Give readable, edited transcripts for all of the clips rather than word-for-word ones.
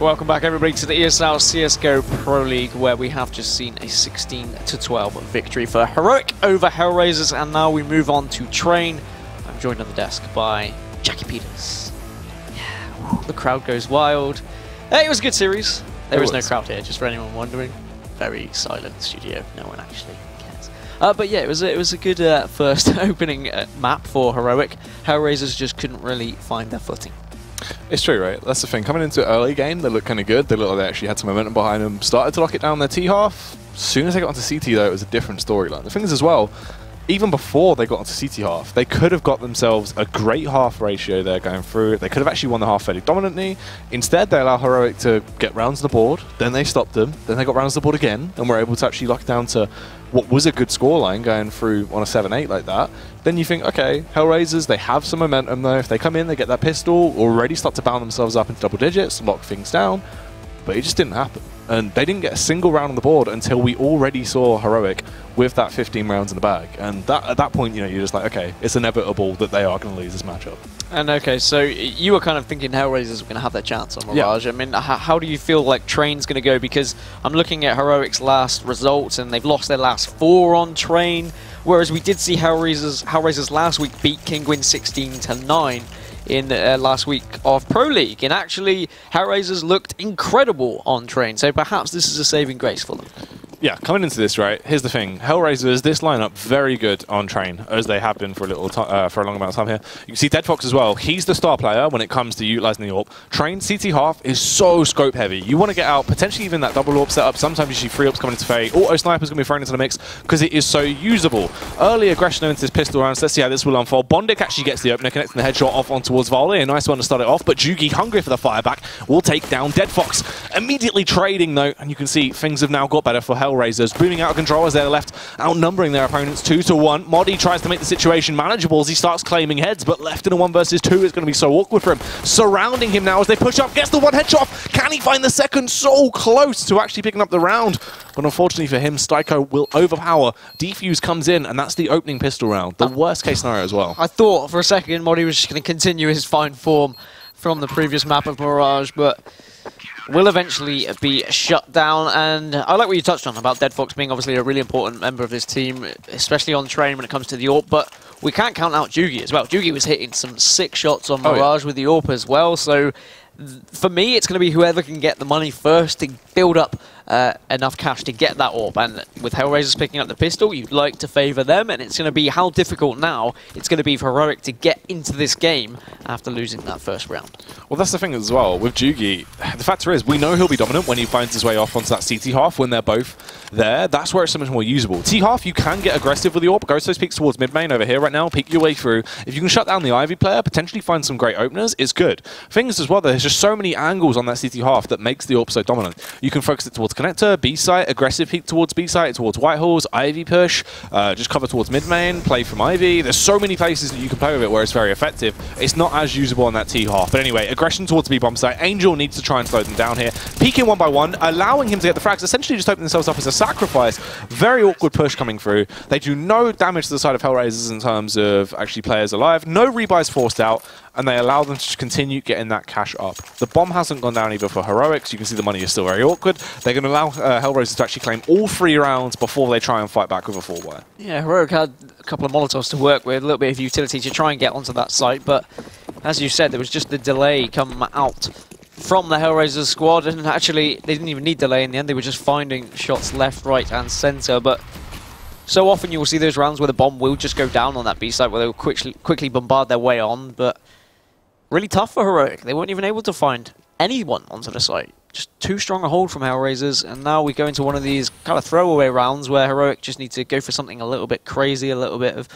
Welcome back everybody to the ESL CSGO Pro League, where we have just seen a 16-12 victory for Heroic over HellRaisers, and now we move on to Train. I'm joined on the desk by Jackie Peters. Yeah, the crowd goes wild. It was a good series. There is no crowd here, just for anyone wondering. Very silent studio, no one actually cares. But yeah, it was a good first opening map for Heroic. HellRaisers just couldn't really find their footing. It's true, right? That's the thing. Coming into an early game, they looked kind of good. They looked like they actually had some momentum behind them. Started to lock it down their T-half. As soon as they got onto CT, though, it was a different storyline. The thing is, as well, even before they got onto CT half, they could have got themselves a great half ratio there going through. They could have actually won the half fairly dominantly. Instead, they allowed Heroic to get rounds on the board. Then they stopped them. Then they got rounds on the board again, and were able to actually lock it down to what was a good scoreline going through on a 7-8 like that. Then you think, okay, HellRaisers, they have some momentum though. If they come in, they get that pistol, already start to bound themselves up into double digits, lock things down. But it just didn't happen. And they didn't get a single round on the board until we already saw Heroic with that 15 rounds in the bag. And that, at that point, you know, you're just like, okay, it's inevitable that they are going to lose this matchup. And okay, so you were kind of thinking HellRaisers were going to have their chance on Mirage. Yeah. I mean, how do you feel like Train's going to go? Because I'm looking at Heroic's last results, and they've lost their last 4 on Train. Whereas we did see HellRaisers last week beat Kingwin 16-9 in last week of Pro League. And actually, HellRaisers looked incredible on Train. So perhaps this is a saving grace for them. Yeah, coming into this, right, here's the thing. HellRaisers, this lineup, very good on Train, as they have been for a long amount of time here. You can see Deadfox as well. He's the star player when it comes to utilizing the AWP. Train CT half is so scope heavy. You want to get out, potentially even that double AWP setup. Sometimes you see 3 AWPs coming into Faye. Auto Sniper's going to be thrown into the mix because it is so usable. Early aggression into this pistol round. So let's see how this will unfold. Bondic actually gets the opener, connecting the headshot off on towards Volley. A nice one to start it off, but Jugi, hungry for the fireback, will take down Deadfox. Immediately trading though, and you can see things have now got better for HellRaisers. Booming out of control as they're left outnumbering their opponents 2-1. Modi tries to make the situation manageable as he starts claiming heads, but left in a 1 versus 2 is going to be so awkward for him. Surrounding him now as they push up, gets the 1 headshot. Can he find the second? So close to actually picking up the round. But unfortunately for him, Styko will overpower. Defuse comes in, and that's the opening pistol round. The worst case scenario as well. I thought for a second Modi was just going to continue his fine form from the previous map of Mirage, but will eventually be shut down. And I like what you touched on about Deadfox being obviously a really important member of this team, especially on Train when it comes to the AWP, but we can't count out Jugi as well. Jugi was hitting some sick shots on Mirage with the AWP as well, so for me it's going to be whoever can get the money first to build up enough cash to get that AWP. And with HellRaisers picking up the pistol, you'd like to favour them, and it's going to be how difficult now it's going to be for Heroic to get into this game after losing that first round. Well, that's the thing as well with Jugi. The factor is, we know he'll be dominant when he finds his way off onto that CT half when they're both there. That's where it's so much more usable. T half, you can get aggressive with the AWP. Go to those peaks towards mid main over here right now. Peek your way through. If you can shut down the Ivy player, potentially find some great openers, it's good. Things as well, there's just so many angles on that CT half that makes the AWP so dominant. You can focus it towards connector, B site, aggressive peek towards B site, towards Whitehall's, Ivy push, just cover towards mid main, play from Ivy. There's so many places that you can play with it where it's very effective. It's not as usable on that T half. But anyway, aggression towards B bomb site. Angel needs to try and slow them down here. Peeking 1 by 1, allowing him to get the frags, essentially just opening themselves up as a sacrifice. Very awkward push coming through. They do no damage to the side of HellRaisers in terms of actually players alive. No rebuys forced out, and they allow them to continue getting that cash up. The bomb hasn't gone down either for Heroics. You can see the money is still very awkward. They're going to allow HellRaisers to actually claim all 3 rounds before they try and fight back with a 4-wire. Yeah, Heroic had a couple of Molotovs to work with, a little bit of utility to try and get onto that site, but as you said, there was just the delay come out from the HellRaisers squad, and actually they didn't even need delay in the end. They were just finding shots left, right and centre, but so often you will see those rounds where the bomb will just go down on that B site, where they will quickly bombard their way on, but really tough for Heroic. They weren't even able to find anyone onto the site. Just too strong a hold from HellRaisers, and now we go into one of these kind of throwaway rounds where Heroic just need to go for something a little bit crazy, a little bit of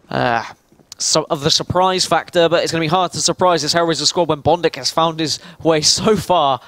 the surprise factor, but it's going to be hard to surprise this HellRaisers squad when Bondic has found his way so far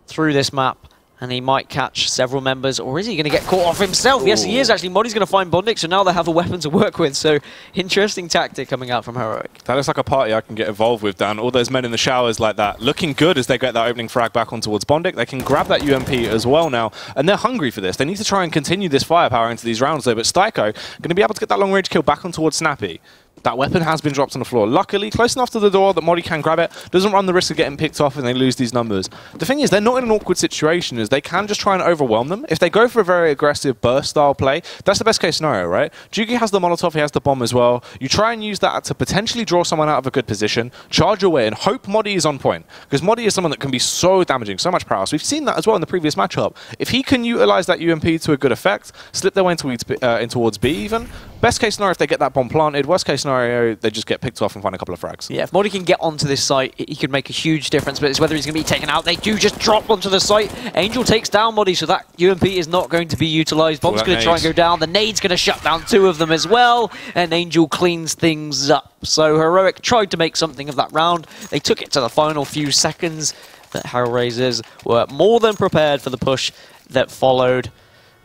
through this map. And he might catch several members, or is he going to get caught off himself? Ooh. Yes, he is actually. Modi's going to find Bondic, so now they have a weapon to work with. So, interesting tactic coming out from Heroic. That looks like a party I can get involved with, Dan. All those men in the showers like that. Looking good as they get that opening frag back on towards Bondic. They can grab that UMP as well now, and they're hungry for this. They need to try and continue this firepower into these rounds, though. But Styko going to be able to get that long-range kill back on towards Snappy. That weapon has been dropped on the floor. Luckily, close enough to the door that Modi can grab it, doesn't run the risk of getting picked off and they lose these numbers. The thing is, they're not in an awkward situation as they can just try and overwhelm them. If they go for a very aggressive burst-style play, that's the best case scenario, right? Jugi has the Molotov, he has the bomb as well. You try and use that to potentially draw someone out of a good position, charge away, and hope Modi is on point. Because Modi is someone that can be so damaging, so much prowess. We've seen that as well in the previous matchup. If he can utilize that UMP to a good effect, slip their way in towards B even, best case scenario if they get that bomb planted, worst case scenario they just get picked off and find a couple of frags. Yeah, if Modi can get onto this site, he could make a huge difference, but it's whether he's going to be taken out. They do just drop onto the site. Angel takes down Modi, so that UMP is not going to be utilized. Bomb's going to try and go down. The nade's going to shut down 2 of them as well, and Angel cleans things up. So Heroic tried to make something of that round. They took it to the final few seconds, but HellRaisers were more than prepared for the push that followed.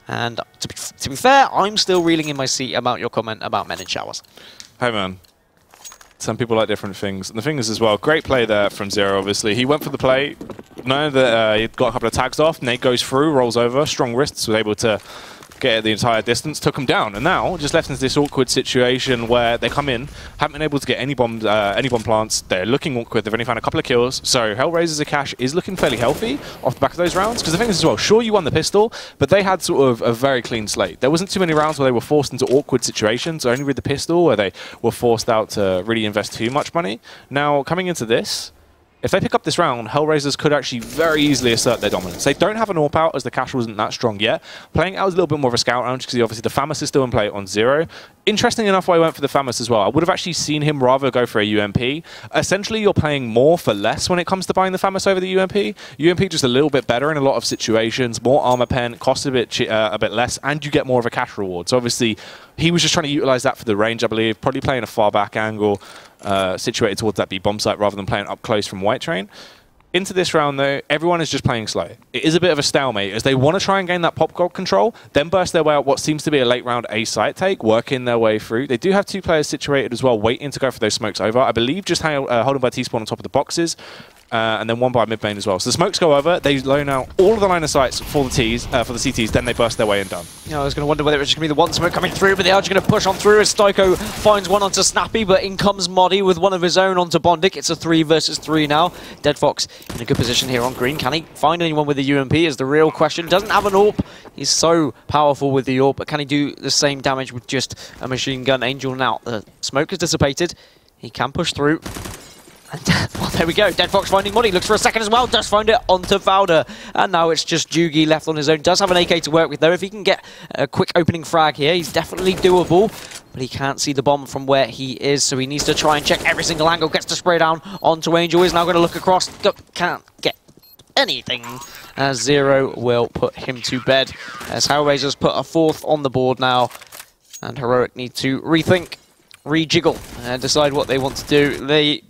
And to be fair, I'm still reeling in my seat about your comment about men in showers. Hey man, some people like different things. And the thing is as well, great play there from Zero, obviously. He went for the play, knowing that he'd got a couple of tags off. Nate goes through, rolls over, strong wrists, was able to get the entire distance, took him down. And now, just left into this awkward situation where they come in, haven't been able to get any bomb plants. They're looking awkward. They've only found a couple of kills. So HellRaisers Akash is looking fairly healthy off the back of those rounds. Because the thing is as well, sure you won the pistol, but they had sort of a very clean slate. There wasn't too many rounds where they were forced into awkward situations, only with the pistol where they were forced out to really invest too much money. Now, coming into this, if they pick up this round, HellRaisers could actually very easily assert their dominance. They don't have an AWP out as the cash wasn't that strong yet. Playing out was a little bit more of a scout round because obviously the FAMAS is still in play on Zero. Interesting enough why I went for the FAMAS as well. I would have actually seen him rather go for a UMP. Essentially, you're playing more for less when it comes to buying the FAMAS over the UMP. UMP just a little bit better in a lot of situations, more armor pen, costs a bit less, and you get more of a cash reward. So obviously, he was just trying to utilize that for the range, I believe. Probably playing a far back angle, situated towards that B bomb site rather than playing up close from White Train. Into this round, though, everyone is just playing slow. It is a bit of a stalemate as they want to try and gain that pop gold control, then burst their way out what seems to be a late round A site take, working their way through. They do have 2 players situated as well, waiting to go for those smokes over. I believe just holding by T-spawn on top of the boxes. And then one by mid-main as well. So the smokes go over, they loan out all of the line of sights for the CTs, then they burst their way and done. Yeah, I was going to wonder whether it was just going to be the one smoke coming through, but they are just going to push on through as Stoiko finds one onto Snappy, but in comes Modi with one of his own onto Bondic. It's a 3 versus 3 now. Dead Fox in a good position here on green. Can he find anyone with a UMP is the real question. Doesn't have an AWP. He's so powerful with the AWP, but can he do the same damage with just a machine gun? Angel now. The smoke has dissipated. He can push through. And, well, there we go. Dead Fox finding Modi. Looks for a second as well. Does find it onto Valda. And now it's just Jugi left on his own. Does have an AK to work with, though. If he can get a quick opening frag here, he's definitely doable. But he can't see the bomb from where he is, so he needs to try and check every single angle. Gets to spray down onto Angel. Is now going to look across. Can't get anything. As Zero will put him to bed. As HellRaisers put a 4th on the board now. And Heroic need to rethink, rejiggle, and decide what they want to do. They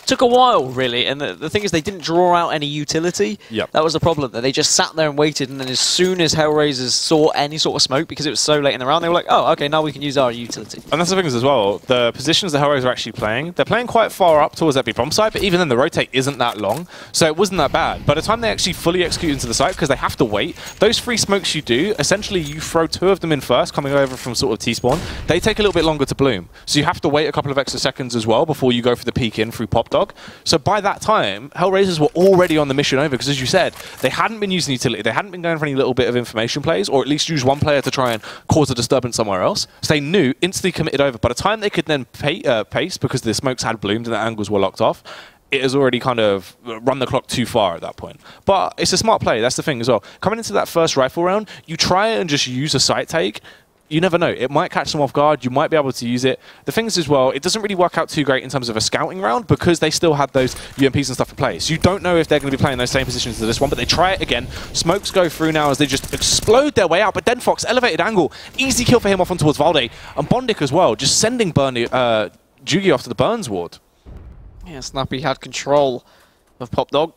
took a while, really, and the thing is they didn't draw out any utility. Yep. That was the problem, that they just sat there and waited, and then as soon as HellRaisers saw any sort of smoke, because it was so late in the round, they were like, oh, okay, now we can use our utility. And that's the thing is as well, the positions the HellRaisers are actually playing, they're playing quite far up towards that B bomb site, but even then the rotate isn't that long, so it wasn't that bad. By the time they actually fully execute into the site, because they have to wait, those 3 smokes you do, essentially you throw 2 of them in first, coming over from sort of T-spawn, they take a little bit longer to bloom. So you have to wait a couple of extra seconds as well before you go for the peek in through Pop Dog. So by that time, HellRaisers were already on the mission over, because as you said, they hadn't been using utility, they hadn't been going for any little bit of information plays, or at least use one player to try and cause a disturbance somewhere else. So they knew, instantly committed over. By the time they could then pace, because the smokes had bloomed and the angles were locked off, it has already kind of run the clock too far at that point. But it's a smart play, that's the thing as well. Coming into that first rifle round, you try and just use a sight take. You never know. It might catch them off guard. You might be able to use it. The thing is as well, it doesn't really work out too great in terms of a scouting round because they still had those UMPs and stuff in place. So you don't know if they're going to be playing those same positions as this one, but they try it again. Smokes go through now as they just explode their way out. But then Fox, elevated angle. Easy kill for him off on towards Valde. And Bondic as well, just sending Jugi off to the Burns ward. Yeah, Snappy had control of Pop Dog.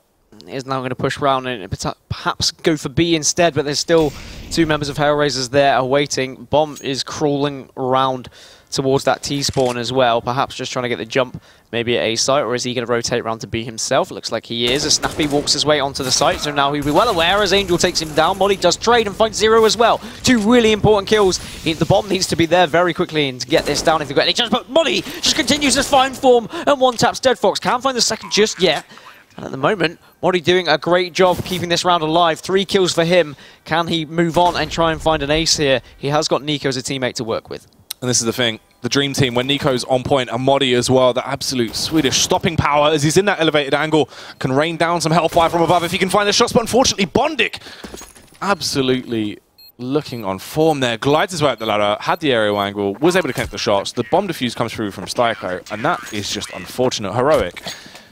Is now going to push round and perhaps go for B instead, but there's still 2 members of HellRaisers there awaiting. Bomb is crawling around towards that T-spawn as well, perhaps just trying to get the jump maybe at A site, or is he going to rotate around to B himself? Looks like he is. As Snappy walks his way onto the site, so now he'll be well aware as Angel takes him down. Molly does trade and finds Zero as well. Two really important kills. The bomb needs to be there very quickly and to get this down if you've got any chance, but Molly just continues his fine form and one-taps Dead Fox. Can't find the second just yet. And at the moment, Molly doing a great job keeping this round alive. 3 kills for him. Can he move on and try and find an ace here? He has got Nico as a teammate to work with. And this is the thing. The dream team, when Nico's on point, and Modi as well, the absolute Swedish stopping power as he's in that elevated angle, can rain down some hellfire from above if he can find the shots, but unfortunately Bondik absolutely looking on form there, glides his way up the ladder, had the aerial angle, was able to connect the shots, the bomb defuse comes through from Styko, and that is just unfortunate. Heroic.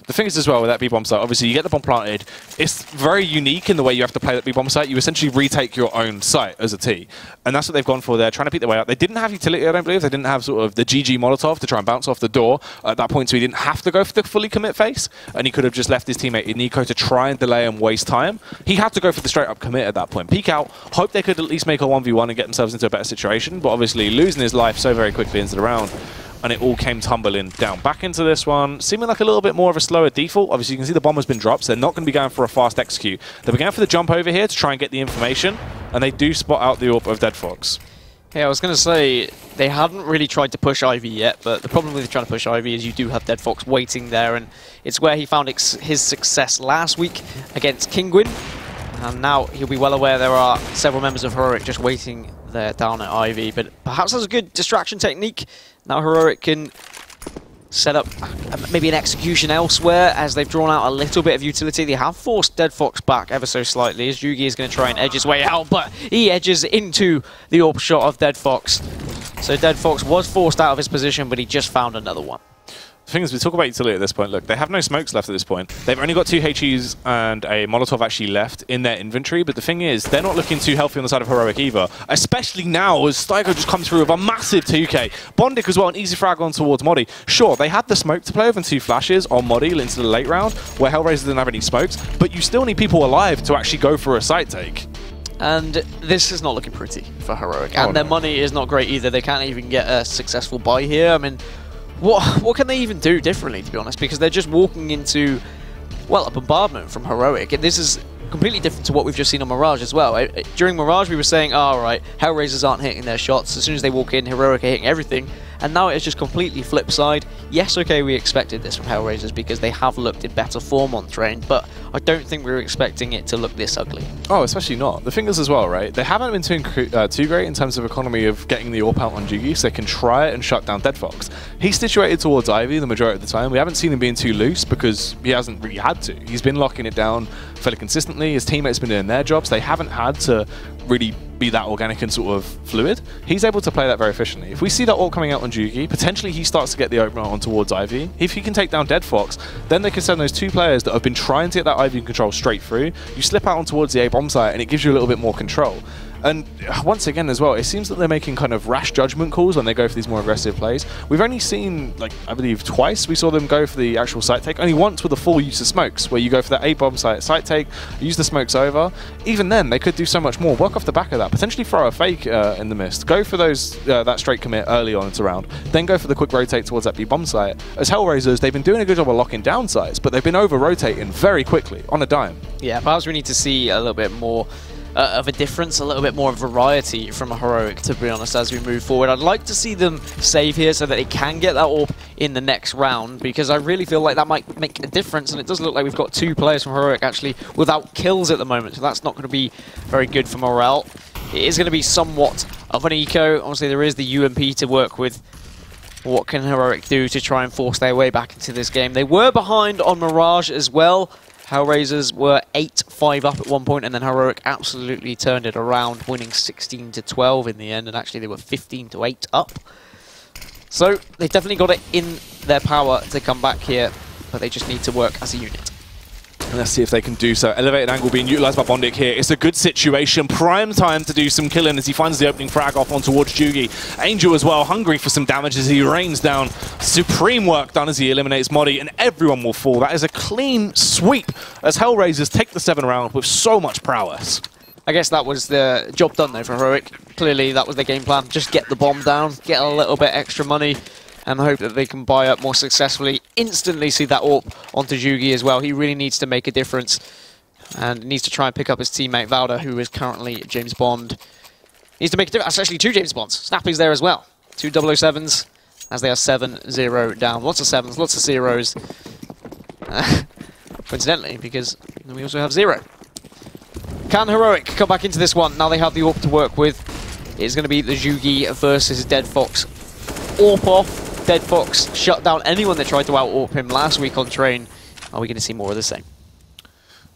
The thing is as well with that B-bomb site, obviously you get the bomb planted, it's very unique in the way you have to play that B-bomb site. You essentially retake your own site as a T. And that's what they've gone for there, trying to beat their way out. They didn't have utility, I don't believe. They didn't have sort of the GG Molotov to try and bounce off the door at that point, so he didn't have to go for the fully commit face, and he could have just left his teammate Nico to try and delay and waste time. He had to go for the straight up commit at that point. Peek out, hope they could at least make a 1v1 and get themselves into a better situation, but obviously losing his life so very quickly into the round. And it all came tumbling down back into this one, seeming like a little bit more of a slower default. Obviously, you can see the bomb has been dropped, so they're not going to be going for a fast execute. They're going for the jump over here to try and get the information, and they do spot out the AWP of Dead Fox. Yeah, I was going to say, they hadn't really tried to push Ivy yet, but the problem with trying to push Ivy is you do have Dead Fox waiting there, and it's where he found his success last week against Kingwin. And now he'll be well aware there are several members of Heroic just waiting there down at Ivy, but perhaps that's a good distraction technique. Now Heroic can set up maybe an execution elsewhere as they've drawn out a little bit of utility. They have forced Dead Fox back ever so slightly as Jugi is going to try and edge his way out, but he edges into the AWP shot of Dead Fox. So Dead Fox was forced out of his position, but he just found another one. The thing is, we talk about utility at this point. Look, they have no smokes left at this point. They've only got 2 HEs and a Molotov actually left in their inventory, but the thing is, they're not looking too healthy on the side of Heroic either, especially now as Styko just comes through with a massive 2k. Bondik as well, an easy frag on towards Modi. Sure, they had the smoke to play with and 2 flashes on Modi into the late round, where HellRaisers didn't have any smokes, but you still need people alive to actually go for a site take. And this is not looking pretty for Heroic, and their money is not great either. They can't even get a successful buy here. I mean, what can they even do differently, to be honest? Because they're just walking into, well, a bombardment from Heroic. And this is completely different to what we've just seen on Mirage as well. During Mirage, we were saying, oh, right, HellRaisers aren't hitting their shots. As soon as they walk in, Heroic are hitting everything. And now it's just completely flip side. Yes, okay, we expected this from HellRaisers because they have looked in better form on Train, but I don't think we were expecting it to look this ugly. Oh, especially not. The thing is as well, right, they haven't been too great in terms of economy of getting the AWP out on Jugi, so they can try it and shut down Dead Fox. He's situated towards Ivy the majority of the time. We haven't seen him being too loose because he hasn't really had to. He's been locking it down fairly consistently. His teammates have been doing their jobs. They haven't had to really be that organic and sort of fluid. He's able to play that very efficiently. If we see that all coming out on Jugi, potentially he starts to get the opener on towards Ivy. If he can take down Dead Fox, then they can send those 2 players that have been trying to get that Ivy control straight through. You slip out on towards the A bomb site and it gives you a little bit more control. And once again as well, it seems that they're making kind of rash judgment calls when they go for these more aggressive plays. We've only seen, like, I believe twice we saw them go for the actual site take. Only once with a full use of smokes, where you go for that A-bomb site take, use the smokes over. Even then, they could do so much more. Work off the back of that. Potentially throw a fake in the mist. Go for those that straight commit early on into round. Then go for the quick rotate towards that B-bomb site. As HellRaisers, they've been doing a good job of locking down sites, but they've been over-rotating very quickly on a dime. Yeah, perhaps we need to see a little bit more of a difference, a little bit more variety from a Heroic, to be honest, as we move forward. I'd like to see them save here so that they can get that AWP in the next round, because I really feel like that might make a difference, and it does look like we've got 2 players from Heroic actually without kills at the moment, so that's not going to be very good for morale. It is going to be somewhat of an eco. Obviously, there is the UMP to work with. What can Heroic do to try and force their way back into this game? They were behind on Mirage as well. HellRaisers were 8-5 up at one point, and then Heroic absolutely turned it around, winning 16-12 in the end, and actually they were 15-8 up. So they definitely got it in their power to come back here, but they just need to work as a unit. And let's see if they can do so. Elevated angle being utilised by Bondik here. It's a good situation. Prime time to do some killing as he finds the opening frag off on towards Jugi. Angel as well, hungry for some damage as he rains down. Supreme work done as he eliminates Modi, and everyone will fall. That is a clean sweep as HellRaisers take the 7th round with so much prowess. I guess that was the job done though for Heroic. Clearly that was their game plan. Just get the bomb down, get a little bit extra money, and hope that they can buy up more successfully. Instantly see that AWP onto Jugi as well. He really needs to make a difference and needs to try and pick up his teammate Valda, who is currently James Bond. Needs to make a difference. That's actually 2 James Bonds. Snappy's there as well. 2 007s as they are 7-0 down. Lots of 7s, lots of 0s. Coincidentally, because we also have 0. Can Heroic come back into this one? Now they have the AWP to work with. It's going to be the Jugi versus Dead Fox. AWP off. Dead Fox shut down anyone that tried to out-AWP him last week on Train. Are we going to see more of the same?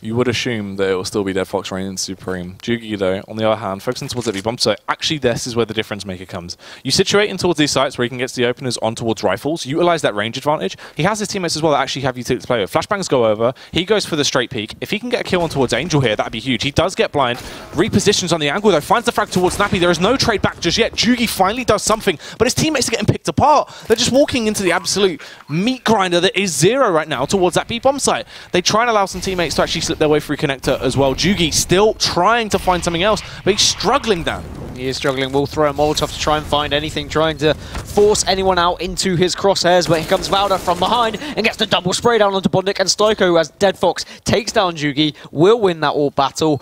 You would assume that it will still be Dead Fox reigning supreme. Jugi, though, on the other hand, focusing towards the bomb. So actually, this is where the difference maker comes. You situate in towards these sites where he can get to the openers on towards rifles, utilize that range advantage. He has his teammates as well that actually have utility to play with. Flashbangs go over. He goes for the straight peek. If he can get a kill on towards Angel here, that'd be huge. He does get blind. Repositions on the angle, though. Finds the frag towards Snappy. There is no trade back just yet. Jugi finally does something, but his teammates are getting picked apart. They're just walking into the absolute meat grinder that is 0 right now towards that B-bomb site. They try and allow some teammates to actually slip their way through connector as well. Jugi still trying to find something else, but he's struggling down. He is struggling. Will throw a Molotov to try and find anything, trying to force anyone out into his crosshairs, but here comes Valda from behind and gets the double spray down onto Bondik, and Stoiko, as Dead Fox takes down Jugi, will win that AWP battle.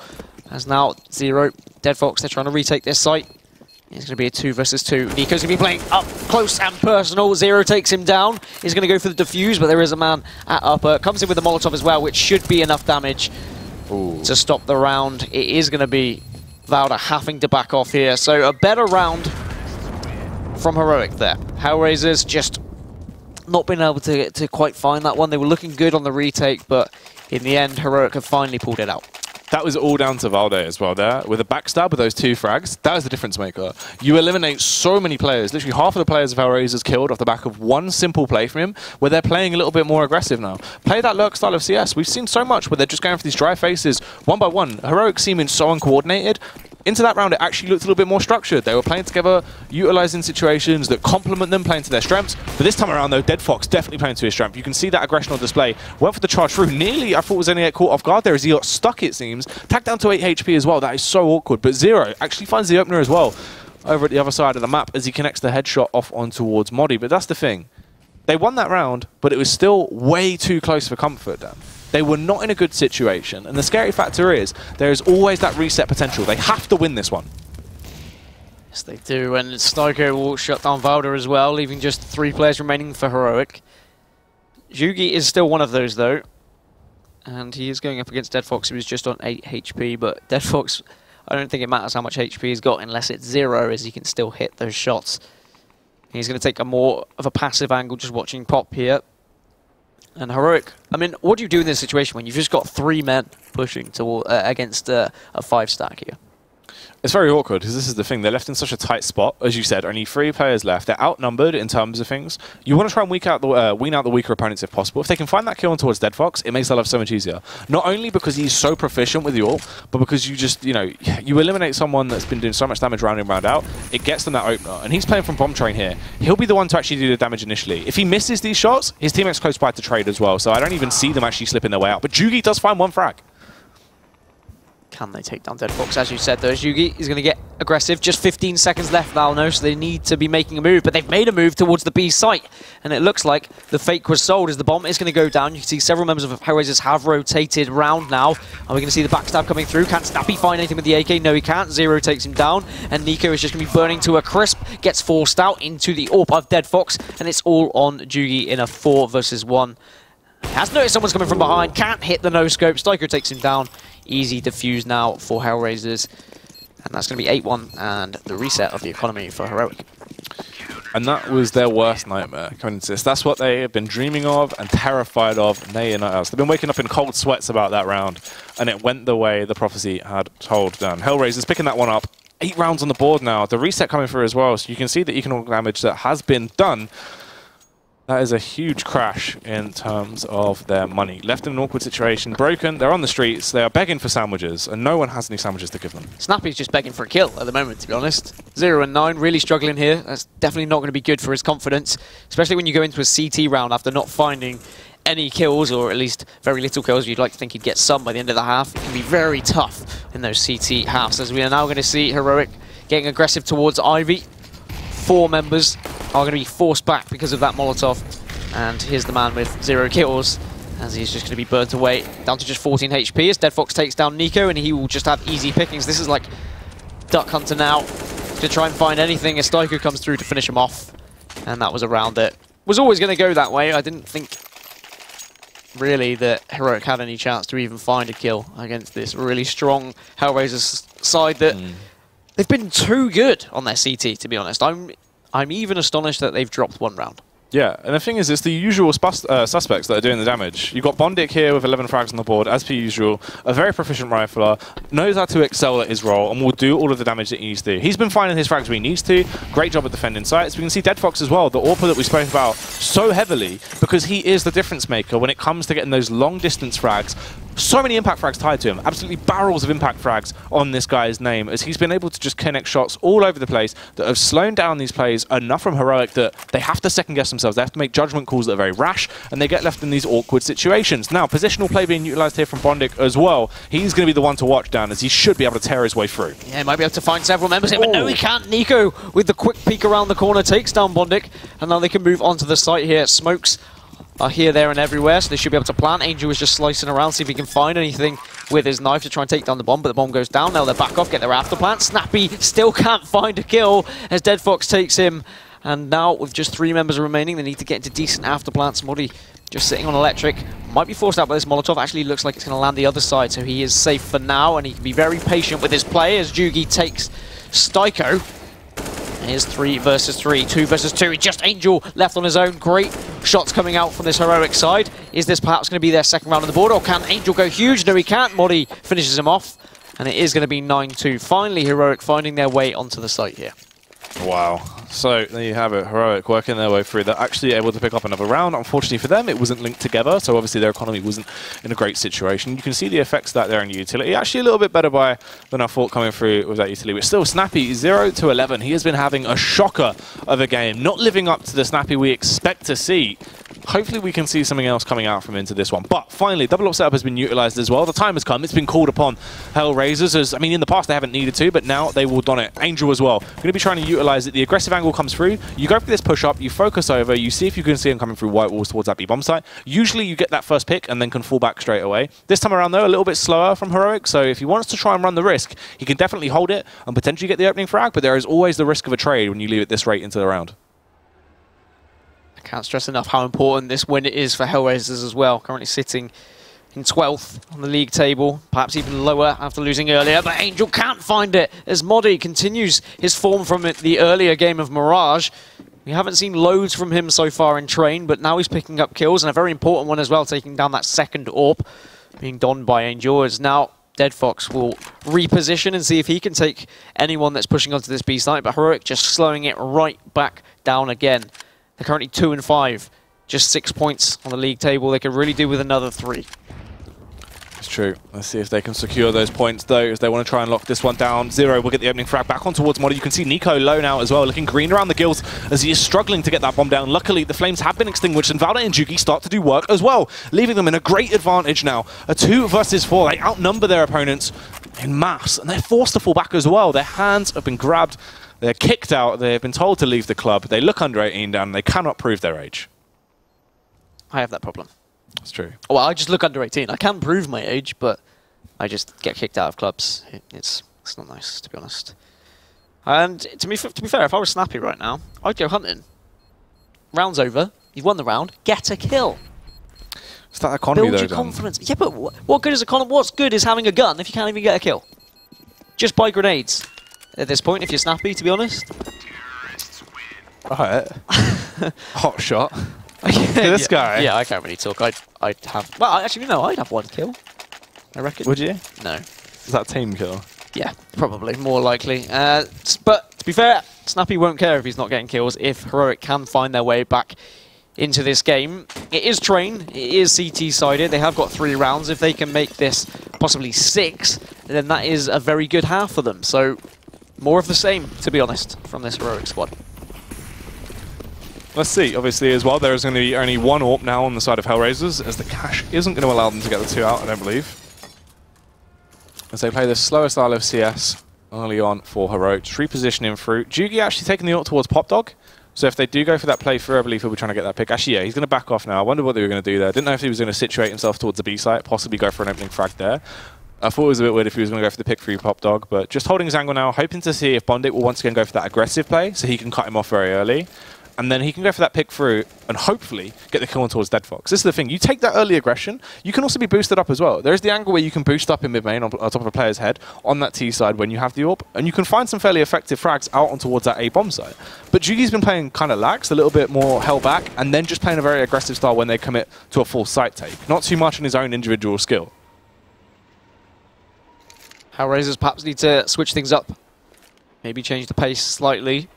As now 0, Dead Fox, they're trying to retake this site. It's going to be a 2 versus 2. Nico's going to be playing up close and personal. 0 takes him down. He's going to go for the defuse, but there is a man at upper. Comes in with the Molotov as well, which should be enough damage to stop the round. It is going to be Valda having to back off here. So a better round from Heroic there. HellRaisers just not been able to quite find that one. They were looking good on the retake, but in the end, Heroic have finally pulled it out. That was all down to Valde as well there. With a backstab with those 2 frags, that was the difference maker. You eliminate so many players. Literally half of the players of HellRaisers killed off the back of one simple play from him, where they're playing a little bit more aggressive now. Play that lurk style of CS. We've seen so much where they're just going for these dry faces one by one. Heroic seeming so uncoordinated. Into that round, it actually looked a little bit more structured. They were playing together, utilizing situations that complement them, playing to their strengths. But this time around, though, Dead Fox definitely playing to his strength. You can see that aggression on display. Went for the charge through. Nearly, I thought, was only caught off guard there as he got stuck, it seems. Tagged down to 8 HP as well. That is so awkward. But 0 actually finds the opener as well over at the other side of the map as he connects the headshot off on towards Modi. But that's the thing. They won that round, but it was still way too close for comfort, Dan. They were not in a good situation, and the scary factor is there is always that reset potential. They have to win this one. Yes, they do, and Stoiko will shut down Valda as well, leaving just 3 players remaining for Heroic. Jugi is still one of those, though, and he is going up against Dead Fox, who is just on 8 HP, but Dead Fox, I don't think it matters how much HP he's got unless it's 0, as he can still hit those shots. He's going to take a more of a passive angle, just watching Pop here. And Heroic, I mean, what do you do in this situation when you've just got 3 men pushing toward, against a 5-stack here? It's very awkward because this is the thing. They're left in such a tight spot. As you said, only 3 players left. They're outnumbered in terms of things. You want to try and wean out the weaker opponents if possible. If they can find that kill on towards Dead Fox, it makes their life so much easier. Not only because he's so proficient with the AWP, but because you just, you know, you eliminate someone that's been doing so much damage round in, round out, it gets them that opener. And he's playing from Bomb Train here. He'll be the one to actually do the damage initially. If he misses these shots, his teammate's close by to trade as well. So I don't even see them actually slipping their way out. But Jugi does find 1 frag. Can they take down Dead Fox? As you said, though, Jugi is going to get aggressive. Just 15 seconds left now, no, so they need to be making a move. But they've made a move towards the B site. And it looks like the fake was sold as the bomb is going to go down. You can see several members of HellRaisers have rotated round now. Are we going to see the backstab coming through? Can Snappy find anything with the AK? No, he can't. 0 takes him down. And Nico is just going to be burning to a crisp. Gets forced out into the AWP of Dead Fox. And it's all on Jugi in a 4 versus 1. Has noticed someone's coming from behind. Can't hit the no-scope. Stoiko takes him down. Easy defuse now for HellRaisers. And that's going to be 8-1 and the reset of the economy for Heroic. And that was their worst nightmare coming into this. That's what they have been dreaming of and terrified of, and they are not else. They've been waking up in cold sweats about that round, and it went the way the prophecy had told them. HellRaisers picking that one up. 8 rounds on the board now. The reset coming through as well, so you can see the economic damage that has been done. That is a huge crash in terms of their money. Left in an awkward situation, broken, they're on the streets, they are begging for sandwiches, and no one has any sandwiches to give them. Snappy's just begging for a kill at the moment, to be honest. 0 and 9, really struggling here. That's definitely not going to be good for his confidence, especially when you go into a CT round after not finding any kills, or at least very little kills. You'd like to think he'd get some by the end of the half. It can be very tough in those CT halves, as we are now going to see Heroic getting aggressive towards Ivy. 4 members are going to be forced back because of that Molotov. And here's the man with 0 kills, as he's just going to be burnt away, down to just 14 HP, as Dead Fox takes down Nico, and he will just have easy pickings. This is like Duck Hunter now, to try and find anything as Styko comes through to finish him off. And that was around it. Was always going to go that way. I didn't think, really, that Heroic had any chance to even find a kill against this really strong HellRaisers side that they've been too good on their CT, to be honest. I'm even astonished that they've dropped 1 round. Yeah, and the thing is, it's the usual suspects that are doing the damage. You've got Bondic here with 11 frags on the board, as per usual. A very proficient rifler, knows how to excel at his role, and will do all of the damage that he needs to. He's been finding his frags where he needs to. Great job at defending sites. We can see Dead Fox as well, the AWPer that we spoke about so heavily, because he is the difference maker when it comes to getting those long-distance frags. So many impact frags tied to him. Absolutely barrels of impact frags on this guy's name, as he's been able to just connect shots all over the place that have slowed down these plays enough from Heroic that they have to second-guess themselves. They have to make judgment calls that are very rash, and they get left in these awkward situations. Now, positional play being utilised here from Bondic as well. He's going to be the one to watch down, as he should be able to tear his way through. Yeah, he might be able to find several members here, but no, he can't. Nico, with the quick peek around the corner, takes down Bondic, and now they can move onto the site here. Smokes are here, there, and everywhere, so they should be able to plant. Angel is just slicing around, see if he can find anything with his knife to try and take down the bomb, but the bomb goes down. Now they're back off, get their after plant. Snappy still can't find a kill as Dead Fox takes him. And now, with just 3 members remaining, they need to get into decent after plants. Muddy just sitting on electric. Might be forced out by this Molotov. Actually, looks like it's going to land the other side, so he is safe for now, and he can be very patient with his play as Jugi takes Styko. Here's 3 versus 3, 2 versus 2. Just Angel left on his own. Great shots coming out from this Heroic side. Is this perhaps going to be their second round on the board, or can Angel go huge? No, he can't. Muddy finishes him off, and it is going to be 9-2. Finally, Heroic finding their way onto the site here. Wow. So there you have it, Heroic working their way through. They're actually able to pick up another round. Unfortunately for them, it wasn't linked together, so obviously their economy wasn't in a great situation. You can see the effects of that there in utility. Actually a little bit better than I thought coming through with that utility. But still, Snappy, 0 to 11. He has been having a shocker of a game, not living up to the Snappy we expect to see. Hopefully we can see something else coming out from into this one. But finally, double up setup has been utilised as well. The time has come. It's been called upon HellRaisers. As, I mean, in the past they haven't needed to, but now they will don it. Angel as well. Going to be trying to utilise it. The aggressive angle comes through. You go for this push-up. You focus over. You see if you can see him coming through white walls towards that B-bomb site. Usually you get that first pick and then can fall back straight away. This time around, though, a little bit slower from Heroic. So if he wants to try and run the risk, he can definitely hold it and potentially get the opening frag, but there is always the risk of a trade when you leave it this rate into the round. Can't stress enough how important this win is for HellRaisers as well. Currently sitting in 12th on the league table, perhaps even lower after losing earlier, but Angel can't find it as Modi continues his form from the earlier game of Mirage. We haven't seen loads from him so far in train, but now he's picking up kills, and a very important one as well, taking down that second AWP, being donned by Angel, as now Dead Fox will reposition and see if he can take anyone that's pushing onto this B site, but Heroic just slowing it right back down again. They're currently 2 and 5, just 6 points on the league table. They could really do with another 3. It's true. Let's see if they can secure those points, though, as they want to try and lock this one down. 0 will get the opening frag back on towards Modi. You can see Nico low now as well, looking green around the gills as he is struggling to get that bomb down. Luckily, the flames have been extinguished, and Valda and Juki start to do work as well, leaving them in a great advantage now. A 2 versus 4. They outnumber their opponents in mass, and they're forced to fall back as well. Their hands have been grabbed. They're kicked out. They've been told to leave the club. They look under 18 down, and they cannot prove their age. I have that problem. That's true. Well, I just look under 18. I can prove my age, but I just get kicked out of clubs. It's not nice, to be honest. And to be fair, if I was Snappy right now, I'd go hunting. Round's over. You've won the round. Get a kill. It's that economy, Build though, your confidence. Yeah, but what good is economy? What's good is having a gun if you can't even get a kill? Just buy grenades. At this point, if you're Snappy, to be honest. Alright. Hot shot. This guy. Yeah, I can't really talk. I'd have... Well, actually, no, I'd have 1 kill. I reckon. Would you? No. Is that team kill? Yeah, probably. More likely. But, to be fair, Snappy won't care if he's not getting kills if Heroic can find their way back into this game. It is train. It is CT-sided. They have got 3 rounds. If they can make this possibly 6, then that is a very good half for them. So... more of the same, to be honest, from this Heroic squad. Let's see. Obviously, as well, there is going to be only one AWP now on the side of HellRaisers, as the cash isn't going to allow them to get the 2 out, I don't believe. As they play the slower style of CS early on for Heroic. Just repositioning through. Jugi actually taking the AWP towards Popdog. So if they do go for that play through, I believe he'll be trying to get that pick. Actually, yeah, he's going to back off now. I wonder what they were going to do there. Didn't know if he was going to situate himself towards the B site, possibly go for an opening frag there. I thought it was a bit weird if he was going to go for the pick through Popdog, but just holding his angle now, hoping to see if Bondit will once again go for that aggressive play, so he can cut him off very early. And then he can go for that pick through and hopefully get the kill on towards Dead Fox. This is the thing. You take that early aggression, you can also be boosted up as well. There is the angle where you can boost up in mid-main on top of a player's head on that T side when you have the AWP, and you can find some fairly effective frags out on towards that A bomb site. But Jugi's been playing kind of lax, a little bit more held back, and then just playing a very aggressive style when they commit to a full site take. Not too much in his own individual skill. HellRaisers perhaps need to switch things up. Maybe change the pace slightly.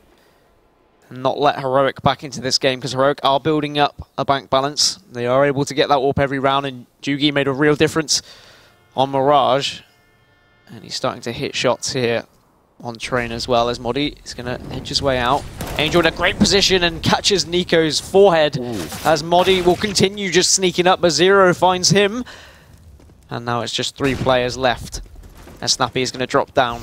And not let Heroic back into this game, because Heroic are building up a bank balance. They are able to get that AWP every round, and Jugi made a real difference on Mirage. And he's starting to hit shots here on Train as well, as Modi is going to edge his way out. Angel in a great position and catches Nico's forehead. Ooh. As Modi will continue just sneaking up, but Zero finds him. And now it's just 3 players left. And Snappy is going to drop down,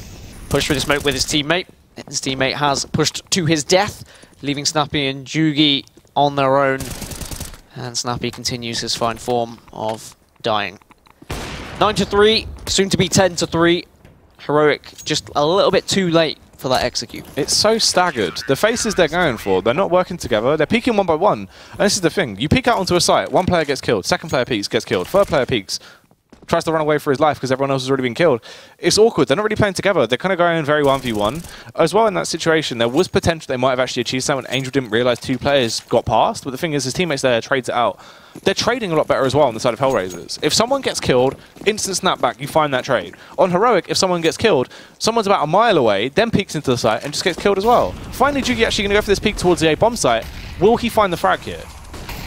push through the smoke with his teammate. His teammate has pushed to his death, leaving Snappy and Jugi on their own. And Snappy continues his fine form of dying. 9-3, soon to be 10-3. Heroic just a little bit too late for that execute. It's so staggered. The faces they're going for, they're not working together. They're peeking one by one. And this is the thing. You peek out onto a site, one player gets killed, second player peeks, gets killed, third player peeks, tries to run away for his life because everyone else has already been killed. It's awkward. They're not really playing together. They're kind of going very 1v1. As well, in that situation, there was potential they might have actually achieved something. Angel didn't realize 2 players got past, but the thing is, his teammates there trades it out. They're trading a lot better as well on the side of HellRaisers. If someone gets killed, instant snapback, you find that trade. On Heroic, if someone gets killed, someone's about a mile away, then peeks into the site and just gets killed as well. Finally, Jugi actually going to go for this peek towards the A bomb site. Will he find the frag here?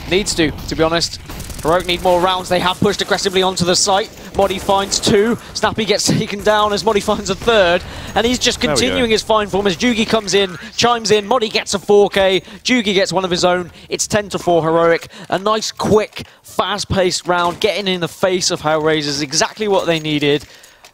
Needs to be honest. Heroic need more rounds. They have pushed aggressively onto the site. Modi finds 2. Snappy gets taken down as Modi finds a 3rd. And he's just continuing his fine form as Jugi comes in, chimes in. Modi gets a 4K. Jugi gets one of his own. It's 10-4 Heroic. A nice, quick, fast-paced round, getting in the face of HellRaisers. Exactly what they needed.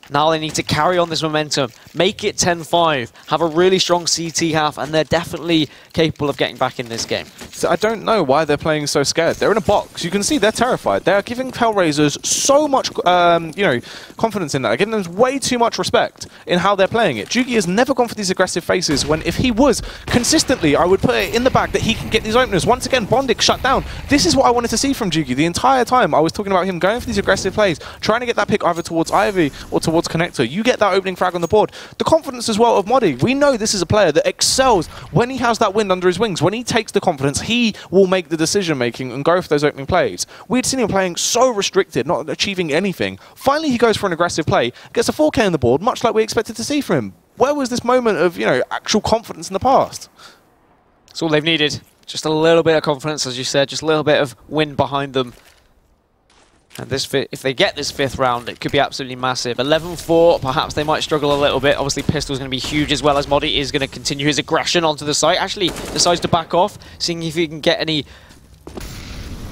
Now they need to carry on this momentum, make it 10-5, have a really strong CT half, and they're definitely capable of getting back in this game. So I don't know why they're playing so scared. They're in a box. You can see they're terrified. They're giving HellRaisers so much confidence in that. They're giving them way too much respect in how they're playing it. Jugi has never gone for these aggressive faces when if he was consistently, I would put it in the bag that he can get these openers. Once again, Bondic shut down. This is what I wanted to see from Jugi the entire time. I was talking about him going for these aggressive plays, trying to get that pick either towards Ivy or towards Connector. You get that opening frag on the board. The confidence as well of Modi. We know this is a player that excels when he has that wind under his wings. When he takes the confidence, he will make the decision making and go for those opening plays. We'd seen him playing so restricted, not achieving anything. Finally, he goes for an aggressive play, gets a 4K on the board, much like we expected to see from him. Where was this moment of, actual confidence in the past? That's all they've needed. Just a little bit of confidence, as you said, just a little bit of wind behind them. And if they get this 5th round, it could be absolutely massive. 11-4, perhaps they might struggle a little bit. Obviously, Pistol's going to be huge as well, as Modi is going to continue his aggression onto the site. Actually, decides to back off, seeing if he can get any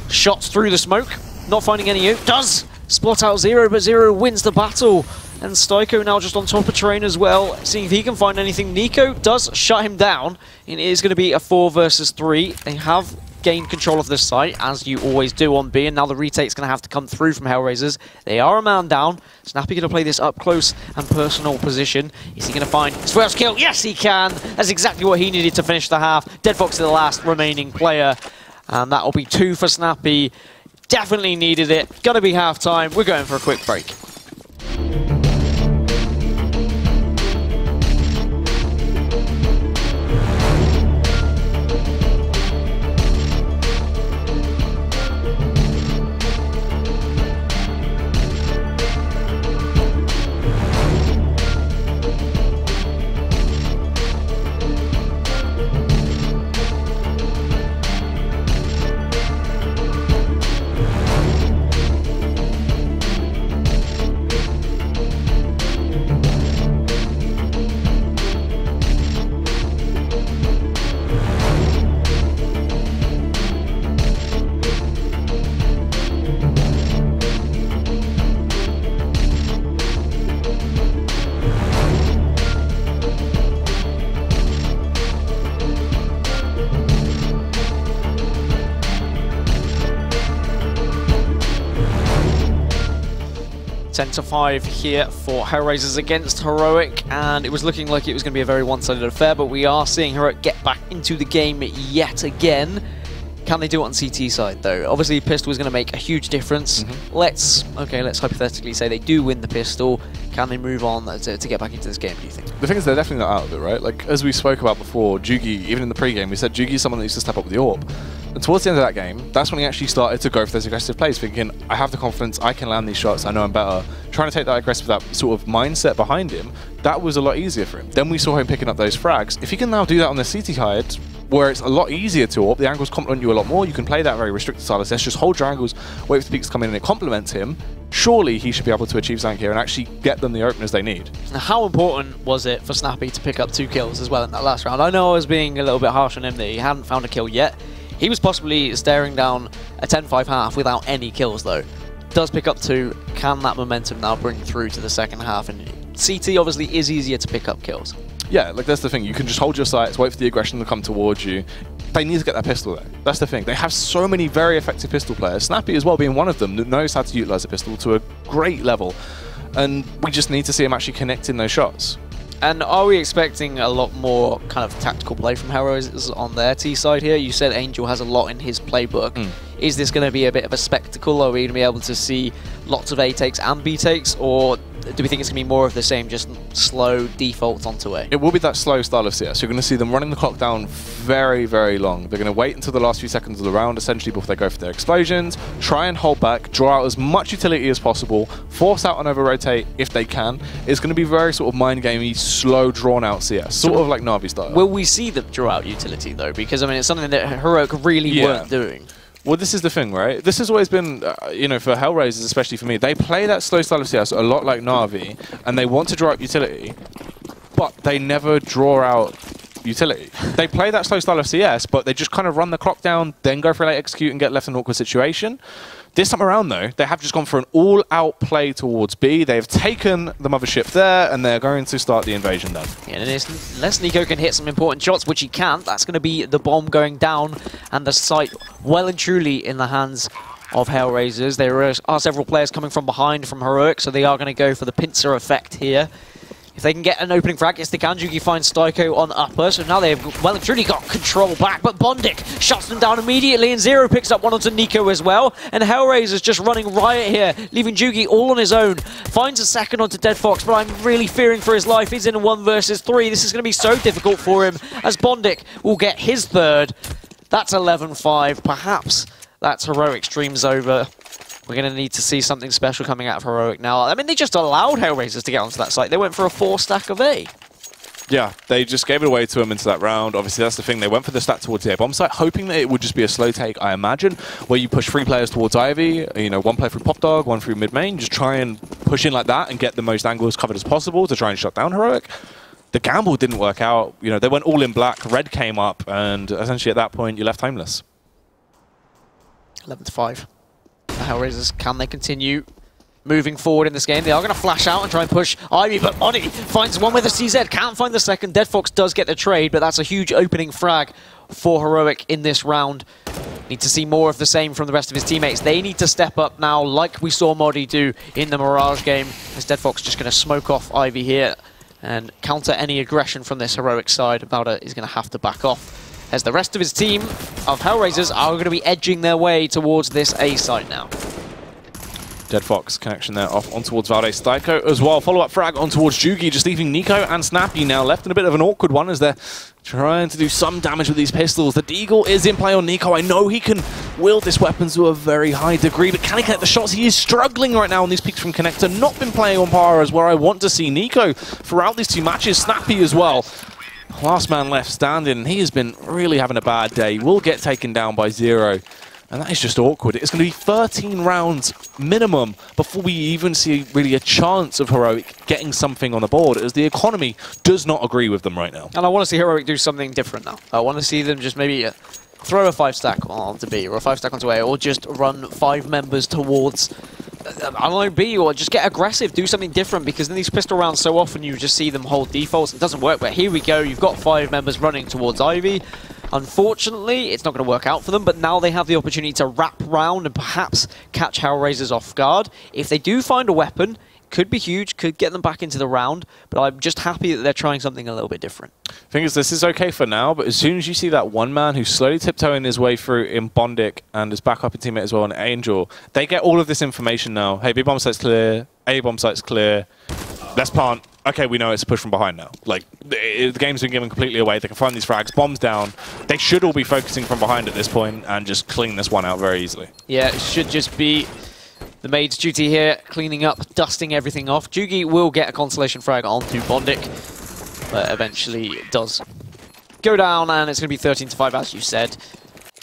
shots through the smoke. Not finding any. Does spot out Zero, but Zero wins the battle. And Styko now just on top of Train as well, seeing if he can find anything. Nico does shut him down. It is going to be a 4 versus 3. They have gained control of this site, as you always do on B, and now the retake's going to have to come through from HellRaisers. They are a man down. Snappy going to play this up close and personal position. Is he going to find his first kill? Yes, he can! That's exactly what he needed to finish the half. Dead Fox is the last remaining player, and that will be 2 for Snappy. Definitely needed it. Gonna be half-time. We're going for a quick break. 10-5 here for HellRaisers against Heroic, and it was looking like it was going to be a very one-sided affair, but we are seeing Heroic get back into the game yet again. Can they do it on CT side, though? Obviously, pistol is going to make a huge difference. Let's hypothetically say they do win the pistol. Can they move on to get back into this game, do you think? The thing is, they're definitely not out of it, right? Like, as we spoke about before, Jugi, even in the pre-game, we said Jugi is someone that needs to step up with the AWP. And towards the end of that game, that's when he actually started to go for those aggressive plays, thinking, I have the confidence, I can land these shots, I know I'm better. Trying to take that aggressive, that sort of mindset behind him, that was a lot easier for him. Then we saw him picking up those frags. If he can now do that on the CT side, where it's a lot easier to AWP, the angles complement you a lot more, you can play that very restricted style. Let's just hold your angles, wait for the peaks to come in, and it complements him. Surely he should be able to achieve something here and actually get them the openers they need. Now, how important was it for Snappy to pick up 2 kills as well in that last round? I know I was being a little bit harsh on him that he hadn't found a kill yet. He was possibly staring down a 10-5 half without any kills, though. Does pick up 2. Can that momentum now bring through to the second half? And CT obviously is easier to pick up kills. Yeah, like that's the thing. You can just hold your sights, wait for the aggression to come towards you. They need to get that pistol though. That's the thing. They have so many very effective pistol players. Snappy as well being one of them that knows how to utilize a pistol to a great level. And we just need to see him actually connecting those shots. And are we expecting a lot more kind of tactical play from HellRaisers on their T side here? You said Angel has a lot in his playbook. Is this going to be a bit of a spectacle? Are we going to be able to see lots of A takes and B takes? Or do we think it's going to be more of the same, just slow defaults onto A? It will be that slow style of CS. You're going to see them running the clock down very, very long. They're going to wait until the last few seconds of the round, essentially, before they go for their explosions, try and hold back, draw out as much utility as possible, force out and over-rotate if they can. It's going to be very sort of mind-gamey, slow, drawn-out CS, sort of like Na'Vi style. Will we see them draw out utility, though? Because, I mean, it's something that Heroic really weren't doing. Well, this is the thing, right? This has always been, you know, for HellRaisers, especially for me, they play that slow style of CS a lot like Na'Vi, and they want to draw out utility, but they never draw out utility. They play that slow style of CS, but they just kind of run the clock down, then go for a late execute and get left in an awkward situation. This time around, though, they have just gone for an all-out play towards B. They have taken the mothership there, and they're going to start the invasion then. Yeah, and unless Nico can hit some important shots, which he can, that's going to be the bomb going down, and the site well and truly in the hands of HellRaisers. There are several players coming from behind from Heroic, so they are going to go for the pincer effect here. If they can get an opening frag, yes they can. Jugi finds Styko on upper, so now they've well and truly got control back, but Bondik shuts them down immediately, and Zero picks up one onto Nico as well, and HellRaisers just running riot here, leaving Jugi all on his own. Finds a second onto Dead Fox, but I'm really fearing for his life. He's in a 1 versus 3. This is going to be so difficult for him, as Bondik will get his third. That's 11-5. Perhaps that's Heroic's dreams over. We're going to need to see something special coming out of Heroic now. I mean, they just allowed HellRaisers to get onto that site. They went for a 4 stack of A. Yeah, they just gave it away to him into that round. Obviously, that's the thing. They went for the stack towards the A-bomb site, hoping that it would just be a slow take, I imagine, where you push 3 players towards Ivy, you know, 1 player through Pop Dog, 1 through mid-main, just try and push in like that and get the most angles covered as possible to try and shut down Heroic. The gamble didn't work out. You know, they went all in black, red came up, and essentially at that point, you're left homeless. 11-5. HellRaisers, can they continue moving forward in this game? They are going to flash out and try and push Ivy, but Bonnie finds one with a CZ, can't find the second. Dead Fox does get the trade, but that's a huge opening frag for Heroic in this round. Need to see more of the same from the rest of his teammates. They need to step up now, like we saw Modi do in the Mirage game, as Dead Fox just going to smoke off Ivy here and counter any aggression from this Heroic side. Bowder is going to have to back off, as the rest of his team of HellRaisers are going to be edging their way towards this A site now. Dead Fox connection there off on towards Valde. Styko as well. Follow-up frag on towards Jugi, just leaving Nico and Snappy now left in a bit of an awkward one as they're trying to do some damage with these pistols. The Deagle is in play on Nico. I know he can wield this weapon to a very high degree, but can he connect the shots? He is struggling right now on these peaks from Connector. Not been playing on par as where I want to see Nico throughout these 2 matches. Snappy as well. Last man left standing. He has been really having a bad day. Will get taken down by Zero. And that is just awkward. It's going to be 13 rounds minimum before we even see really a chance of Heroic getting something on the board, as the economy does not agree with them right now. And I want to see Heroic do something different now. I want to see them just maybe throw a 5 stack onto B, or a 5 stack onto A, or just run 5 members towards I don't know, B, or just get aggressive, do something different, because in these pistol rounds so often you just see them hold defaults. It doesn't work, but here we go. You've got 5 members running towards Ivy. Unfortunately, it's not going to work out for them, but now they have the opportunity to wrap round and perhaps catch HellRaisers off guard. If they do find a weapon, could be huge, could get them back into the round, but I'm just happy that they're trying something a little bit different. Thing is, this is okay for now, but as soon as you see that one man who's slowly tiptoeing his way through in Bondic and his backup teammate as well, and Angel, they get all of this information now. Hey, B bomb site's clear, A bomb site's clear, let's plant. Okay, we know it's a push from behind now. Like, the game's been given completely away. They can find these frags, bombs down. They should all be focusing from behind at this point and just clean this one out very easily. Yeah, it should just be the maid's duty here, cleaning up, dusting everything off. Jugi will get a consolation frag onto Bondic, but eventually it does go down, and it's going to be 13-5, as you said.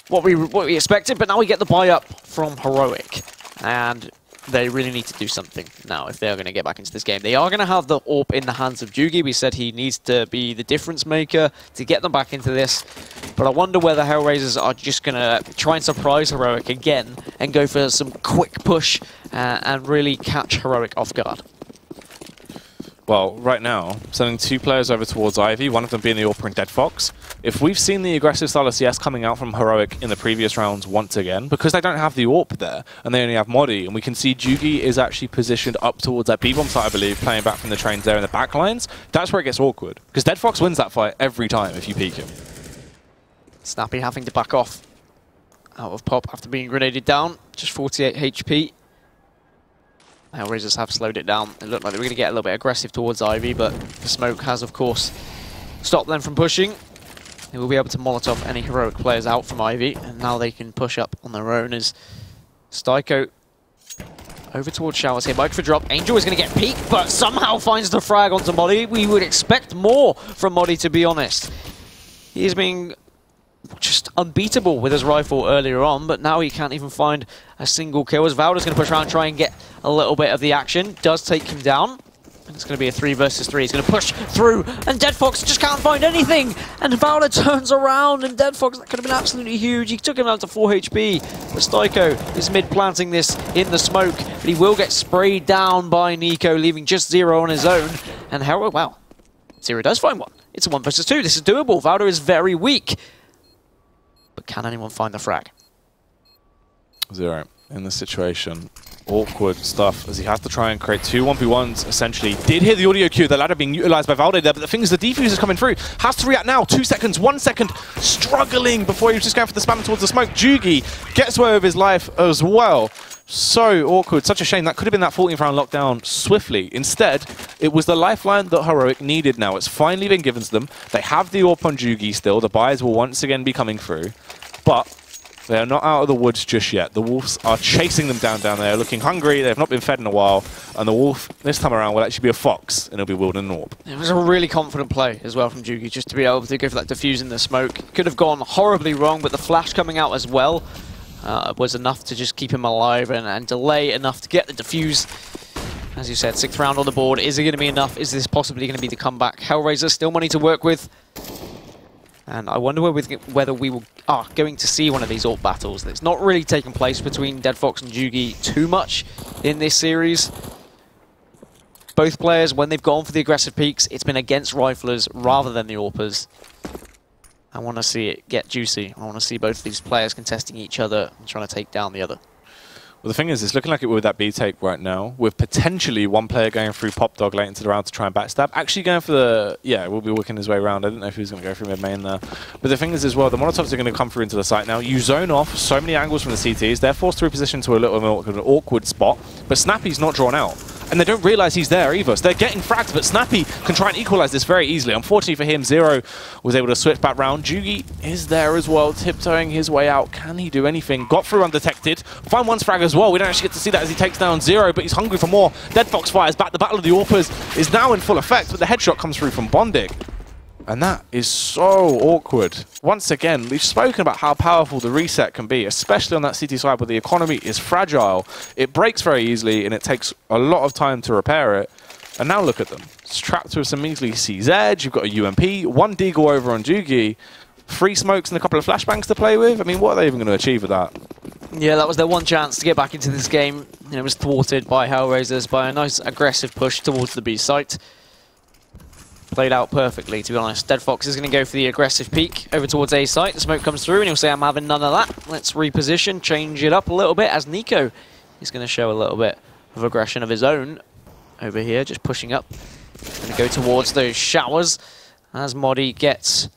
What we expected, but now we get the buy-up from Heroic, and they really need to do something now if they're going to get back into this game. They are going to have the AWP in the hands of Jugi. We said he needs to be the difference maker to get them back into this. But I wonder whether HellRaisers are just going to try and surprise Heroic again and go for some quick push and really catch Heroic off guard. Well, right now, sending 2 players over towards Ivy, one of them being the AWP and Dead Fox. If we've seen the aggressive style of CS coming out from Heroic in the previous rounds once again, because they don't have the AWP there, and they only have Modi, and we can see Jugi is actually positioned up towards that B-bomb site, I believe, playing back from the trains there in the back lines, that's where it gets awkward. Because Dead Fox wins that fight every time if you peek him. Snappy having to back off out of pop after being grenaded down, just 48 HP. HellRaisers have slowed it down. It looked like they were going to get a little bit aggressive towards Ivy, but the smoke has, of course, stopped them from pushing. They will be able to Molotov any Heroic players out from Ivy, and now they can push up on their own as Styko over towards Showers here. Mike for drop. Angel is going to get peeked, but somehow finds the frag onto Modi. We would expect more from Modi, to be honest. He is being just unbeatable with his rifle earlier on, but now he can't even find a single kill as Valda's going to push around and try and get a little bit of the action. Does take him down. And it's going to be a 3 versus 3. He's going to push through, and Dead Fox just can't find anything. And Valda turns around, and Dead Fox, that could have been absolutely huge. He took him out to 4 HP. But Styko is mid-planting this in the smoke, but he will get sprayed down by Nico, leaving just 0 on his own. And Hero, wow, 0 does find one. It's a 1 versus 2. This is doable. Valda is very weak. But can anyone find the frag? 0 in this situation. Awkward stuff as he has to try and create 2 1v1s, essentially. Did hear the audio cue, the ladder being utilized by Valde there, but the thing is the defuse is coming through. Has to react now. 2 seconds, 1 second, struggling before he was just going for the spam towards the smoke. Jugi gets away with his life as well. So awkward, such a shame. That could have been that 14th round lockdown swiftly. Instead, it was the lifeline that Heroic needed now. It's finally been given to them. They have the AWP on Jugi still. The buys will once again be coming through. But they are not out of the woods just yet. The Wolves are chasing them down there, looking hungry. They have not been fed in a while. And the Wolf, this time around, will actually be a Fox, and it'll be Wild and AWP. It was a really confident play as well from Jugi, just to be able to go for that defuse in the smoke. Could have gone horribly wrong, but the flash coming out as well was enough to just keep him alive and delay enough to get the defuse. As you said, 6th round on the board. Is it going to be enough? Is this possibly going to be the comeback? HellRaisers, still money to work with. And I wonder whether we are going to see one of these AWP battles. It's not really taken place between Dead Fox and Jugi too much in this series. Both players, when they've gone for the aggressive peaks, it's been against riflers rather than the AWPers. I want to see it get juicy. I want to see both of these players contesting each other and trying to take down the other. Well, the thing is, it's looking like it with that B take right now, with potentially one player going through Pop Dog late into the round to try and backstab. Actually going for the... Yeah, we'll be working his way around. I didn't know if he was going to go through mid-main there. But the thing is as well, the Molotovs are going to come through into the site now. You zone off so many angles from the CTs. They're forced to reposition to a little bit of an awkward spot. But Snappy's not drawn out. And they don't realize he's there either. So they're getting frags, but Snappy can try and equalize this very easily. Unfortunately for him, 0 was able to switch back round. Jugi is there as well, tiptoeing his way out. Can he do anything? Got through undetected. Find one's frag as well. We don't actually get to see that as he takes down 0, but he's hungry for more. Dead Fox fires back. The Battle of the AWPers is now in full effect, but the headshot comes through from Bondic. And that is so awkward. Once again, we've spoken about how powerful the reset can be, especially on that CT side where the economy is fragile. It breaks very easily and it takes a lot of time to repair it. And now look at them. It's trapped with some measly CZ. You've got a UMP, 1 deagle over on Jugi, 3 smokes and a couple of flashbangs to play with. I mean, what are they even going to achieve with that? Yeah, that was their one chance to get back into this game. And it was thwarted by HellRaisers by a nice aggressive push towards the B site. played out perfectly, to be honest. Dead Fox is going to go for the aggressive peek over towards A site. The smoke comes through, and he'll say, I'm having none of that. Let's reposition, change it up a little bit, as Nico is going to show a little bit of aggression of his own over here, just pushing up. Going to go towards those showers, as Modi gets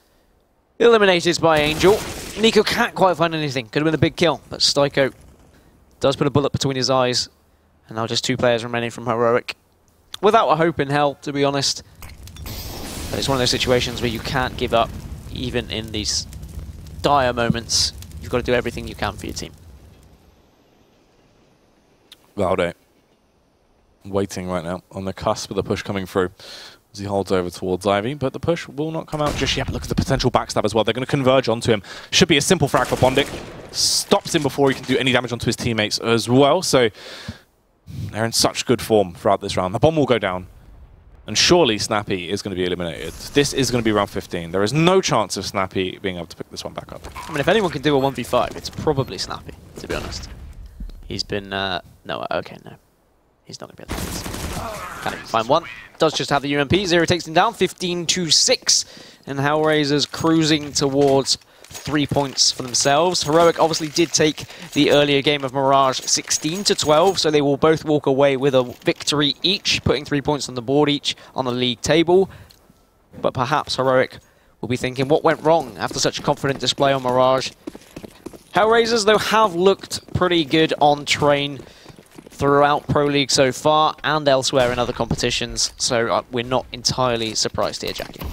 eliminated by Angel. Nico can't quite find anything. Could have been a big kill, but Styko does put a bullet between his eyes. And now just 2 players remaining from Heroic. Without a hope in hell, to be honest. But it's one of those situations where you can't give up, even in these dire moments. You've got to do everything you can for your team. Valde waiting right now on the cusp of the push coming through as he holds over towards Ivy, but the push will not come out just yet. Look at the potential backstab as well. They're going to converge onto him. Should be a simple frag for Bondic. Stops him before he can do any damage onto his teammates as well, so they're in such good form throughout this round. The bomb will go down, and surely Snappy is going to be eliminated. This is going to be round 15. There is no chance of Snappy being able to pick this one back up. I mean, if anyone can do a 1v5, it's probably Snappy, to be honest. He's been... no. He's not going to be able to do this. Can't even find one. Does just have the UMP. Zero takes him down, 15-6. And HellRaisers cruising towards 3 points for themselves. Heroic obviously did take the earlier game of Mirage 16-12, so they will both walk away with a victory each, putting 3 points on the board each on the league table. But perhaps Heroic will be thinking, what went wrong after such a confident display on Mirage? HellRaisers, though, have looked pretty good on train throughout Pro League so far and elsewhere in other competitions, so we're not entirely surprised here, Jackie.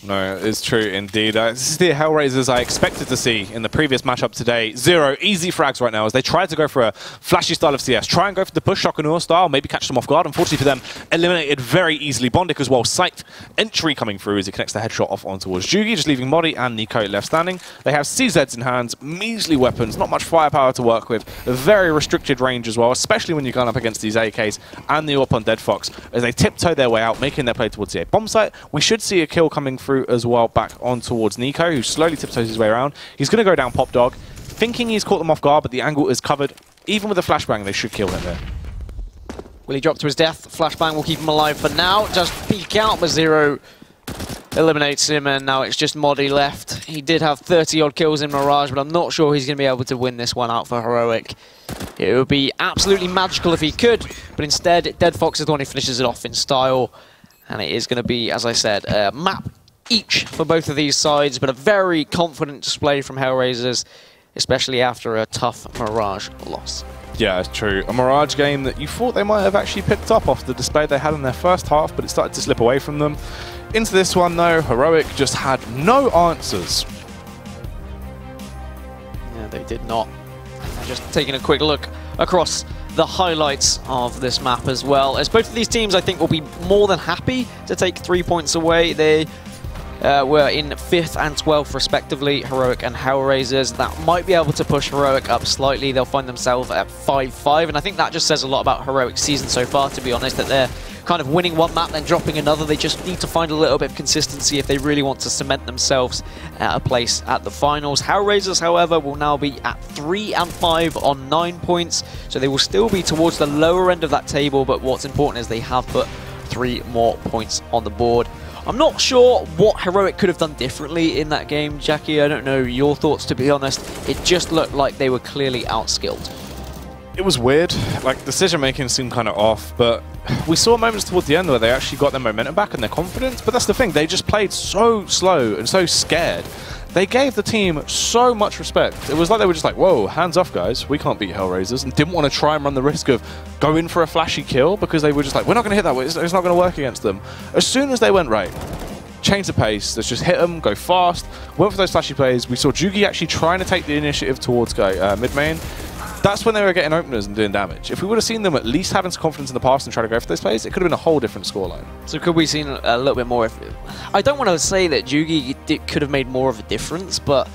No, it's true indeed. This is the HellRaisers I expected to see in the previous matchup today. 0 easy frags right now as they try to go for a flashy style of CS. Try and go for the push, Shock and Awe style, maybe catch them off guard. Unfortunately for them, eliminated very easily. Bondic as well. Sight entry coming through as he connects the headshot off on towards Jugi, just leaving Modi and Nico left standing. They have CZs in hands, measly weapons, not much firepower to work with, a very restricted range as well, especially when you're going up against these AKs and the AWP on Dead Fox as they tiptoe their way out, making their play towards the A bomb site. We should see a kill coming through as well back on towards Nico, who slowly tiptoes his way around. He's going to go down Pop Dog, thinking he's caught them off guard, but the angle is covered. Even with a flashbang, they should kill him there. Will he drop to his death? Flashbang will keep him alive for now. Just peek out, but Zero eliminates him, and now it's just Modi left. He did have 30-odd kills in Mirage, but I'm not sure he's going to be able to win this one out for Heroic. It would be absolutely magical if he could, but instead, Dead Fox is the one who finishes it off in style. And it is going to be, as I said, a map each for both of these sides, but a very confident display from HellRaisers, especially after a tough Mirage loss. Yeah, it's true. A Mirage game that you thought they might have actually picked up off the display they had in their first half, but it started to slip away from them. Into this one, though, Heroic just had no answers. Yeah, they did not. Just taking a quick look across the highlights of this map as well, as both of these teams I think will be more than happy to take 3 points away. They were in 5th and 12th respectively, Heroic and HellRaisers. That might be able to push Heroic up slightly. They'll find themselves at 5-5, and I think that just says a lot about Heroic's season so far, to be honest, that they're kind of winning one map then dropping another. They just need to find a little bit of consistency if they really want to cement themselves at a place at the finals. HellRaisers, however, will now be at 3 and 5 on 9 points, so they will still be towards the lower end of that table, but what's important is they have put 3 more points on the board. I'm not sure what Heroic could have done differently in that game, Jackie. I don't know your thoughts, to be honest. It just looked like they were clearly outskilled. It was weird. Like, decision-making seemed kind of off, but we saw moments towards the end where they actually got their momentum back and their confidence, but that's the thing. They just played so slow and so scared. They gave the team so much respect. It was like they were just like, whoa, hands off, guys. We can't beat HellRaisers, and didn't want to try and run the risk of going for a flashy kill because they were just like, we're not going to hit that way. It's not going to work against them. As soon as they went, right, change the pace, let's just hit them, go fast, went for those flashy plays. We saw Jugi actually trying to take the initiative towards mid-main. That's when they were getting openers and doing damage. If we would have seen them at least having some confidence in the past and try to go for those plays, it could have been a whole different scoreline. So could we have seen a little bit more? I don't want to say that Jugi could have made more of a difference, but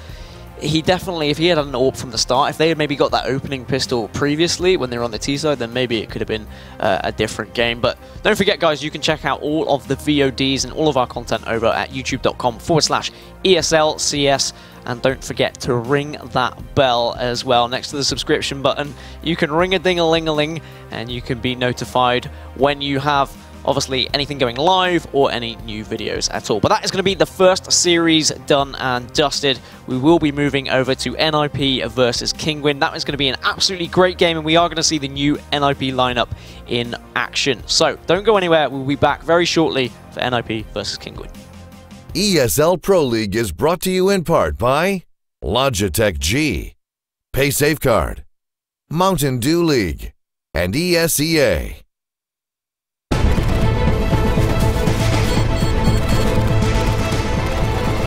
he definitely, if he had an AWP from the start, if they had maybe got that opening pistol previously when they were on the T side, then maybe it could have been a different game. But don't forget, guys, you can check out all of the VODs and all of our content over at youtube.com/ESLCS. And don't forget to ring that bell as well next to the subscription button. You can ring a ding-a-ling-a-ling and you can be notified when you have obviously anything going live or any new videos at all. But that is going to be the first series done and dusted. We will be moving over to NIP versus Kinguin. That is going to be an absolutely great game, and we are going to see the new NIP lineup in action. So don't go anywhere. We'll be back very shortly for NIP versus Kinguin. ESL Pro League is brought to you in part by Logitech G, Pay Safeguard, Mountain Dew League, and ESEA.